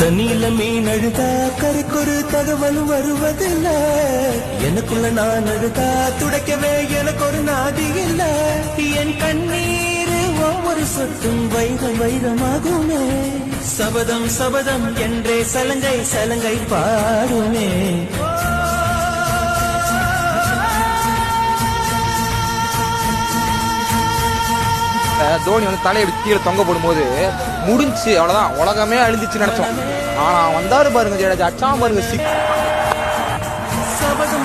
தண்ணியில மீன் அழுதா கரைக்கொரு தகவல் வருவதில்ல. எனக்குள்ள நான் அழுதா துடைக்கவே எனக்கு ஒரு நாதி இல்ல. என் கண்ணீர் ஒவ்வொரு சொட்டும் வைரம் வைரமாகுமே. சபதம் சபதம் என்றே சலங்கை சலங்கை பாடுமே. தோனி வந்து தலையை கீழே தொங்க போடும்போது முடிஞ்சு அவ்வளவுதான், உலகமே அழிஞ்சிச்சு நினைச்சோம். ஆனா வந்தாரு பாருங்க ஜடேஜா, அச்சாம பாருங்க. சபதம்